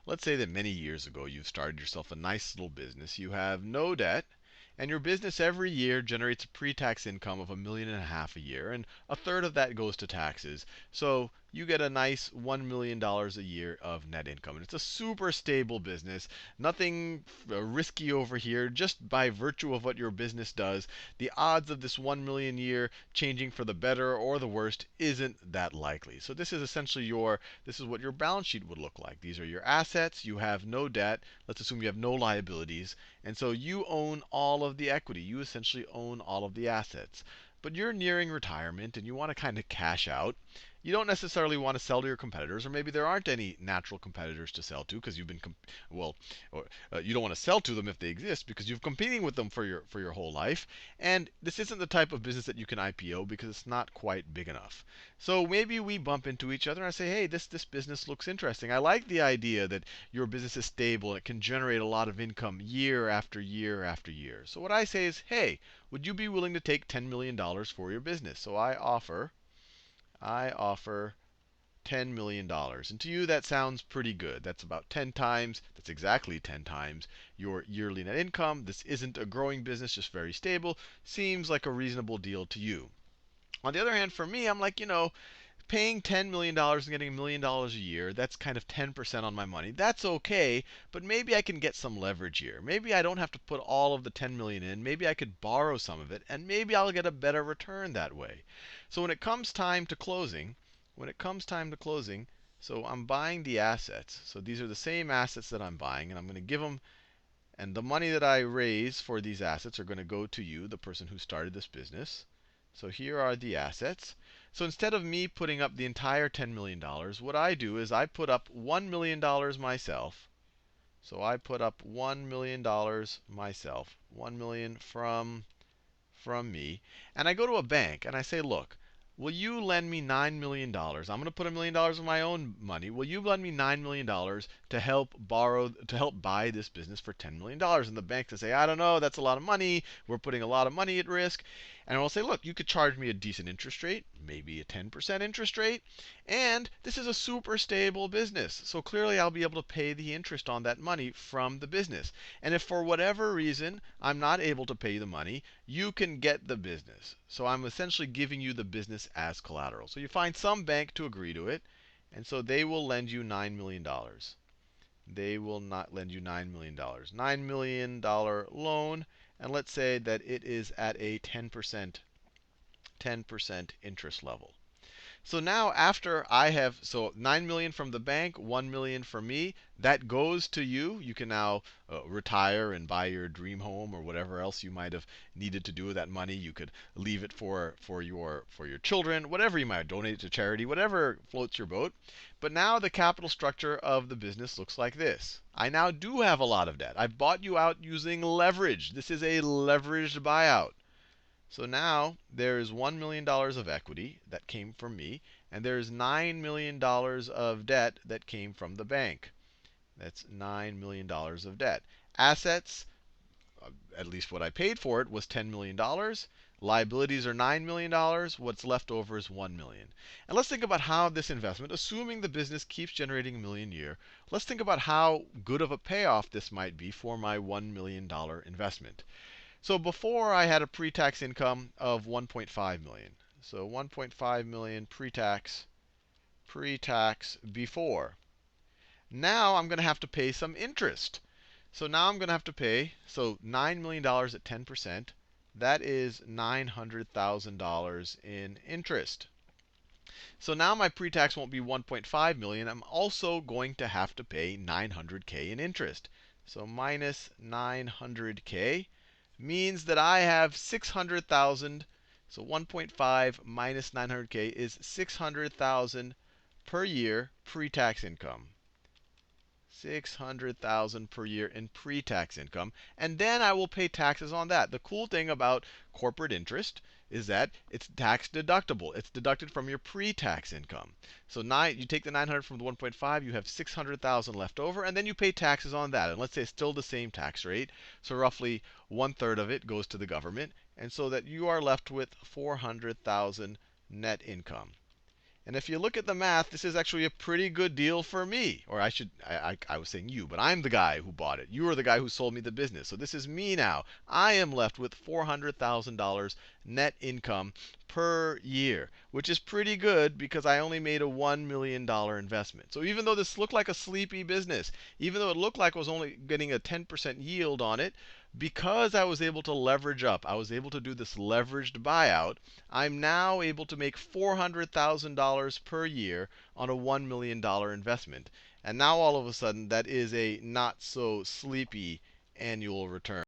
let's say that many years ago you've started yourself a nice little business. You have no debt, and your business every year generates a pre-tax income of $1.5 million a year, and a third of that goes to taxes. So you get a nice $1 million a year of net income. And it's a super stable business. Nothing risky over here. Just by virtue of what your business does, the odds of this 1 million a year changing for the better or the worst isn't that likely. So this is essentially this is what your balance sheet would look like. These are your assets. You have no debt. Let's assume you have no liabilities. And so you own all of the equity. You essentially own all of the assets. But you're nearing retirement and you want to kind of cash out. You don't necessarily want to sell to your competitors, or maybe there aren't any natural competitors to sell to because you've been you don't want to sell to them if they exist because you've competing with them for your whole life. And this isn't the type of business that you can IPO because it's not quite big enough. So maybe we bump into each other and I say, hey, this business looks interesting. I like the idea that your business is stable and it can generate a lot of income year after year after year. So what I say is, hey, would you be willing to take $10 million for your business? So I offer $10 million. And to you, that sounds pretty good. That's about 10 times, that's exactly 10 times your yearly net income. This isn't a growing business, just very stable. Seems like a reasonable deal to you. On the other hand, for me, I'm like, paying $10 million and getting $1 million a year, that's kind of 10% on my money. That's okay, but maybe I can get some leverage here. Maybe I don't have to put all of the 10 million in. Maybe I could borrow some of it, and maybe I'll get a better return that way. So when it comes time to closing, so I'm buying the assets. So these are the same assets that I'm buying, and I'm going to give them, and the money that I raise for these assets are going to go to you, the person who started this business. So here are the assets. So instead of me putting up the entire $10 million, what I do is I put up $1 million myself. So I put up $1 million myself, 1 million from me, and I go to a bank and I say, look, will you lend me $9 million? I'm going to put $1 million of my own money. Will you lend me $9 million to help buy this business for $10 million? And the bank will say, I don't know, that's a lot of money. We're putting a lot of money at risk. And I'll say, look, you could charge me a decent interest rate, maybe a 10% interest rate. And this is a super stable business. So clearly I'll be able to pay the interest on that money from the business. And if for whatever reason I'm not able to pay the money, you can get the business. So I'm essentially giving you the business as collateral. So you find some bank to agree to it, and so they will lend you $9 million. They will not lend you $9 million. $9 million loan, and let's say that it is at a 10% interest level. So now after I have, so 9 million from the bank, 1 million from me, that goes to you. You can now retire and buy your dream home or whatever else you might have needed to do with that money. You could leave it for your children, whatever you might donate it to charity, whatever floats your boat. But now the capital structure of the business looks like this. I now do have a lot of debt. I've bought you out using leverage. This is a leveraged buyout. So now there is $1 million of equity that came from me, and there's $9 million of debt that came from the bank. That's $9 million of debt. Assets, at least what I paid for it, was $10 million. Liabilities are $9 million. What's left over is $1 million. And let's think about how this investment, assuming the business keeps generating $1 million a year, let's think about how good of a payoff this might be for my $1 million investment. So before I had a pre-tax income of 1.5 million. So 1.5 million pre-tax before. Now I'm going to have to pay some interest. So now I'm going to have to pay, so $9 million at 10%, that is $900,000 in interest. So now my pre-tax won't be 1.5 million. I'm also going to have to pay 900K in interest. So minus 900K means that I have 600,000. So 1.5 minus 900K is 600,000 per year pre-tax income. 600,000 per year in pre-tax income, and then I will pay taxes on that. The cool thing about corporate interest is that it's tax deductible. It's deducted from your pre-tax income. So you take the 900 from the 1.5, you have 600,000 left over, and then you pay taxes on that. And let's say it's still the same tax rate, so roughly 1/3 of it goes to the government, and so that you are left with 400,000 net income. And if you look at the math, this is actually a pretty good deal for me. Or I was saying you, but I'm the guy who bought it. You are the guy who sold me the business. So this is me now. I am left with $400,000 net income per year, which is pretty good because I only made a $1 million investment. So even though this looked like a sleepy business, even though it looked like I was only getting a 10% yield on it, because I was able to leverage up, I was able to do this leveraged buyout, I'm now able to make $400,000 per year on a $1 million investment. And now all of a sudden, that is a not so sleepy annual return.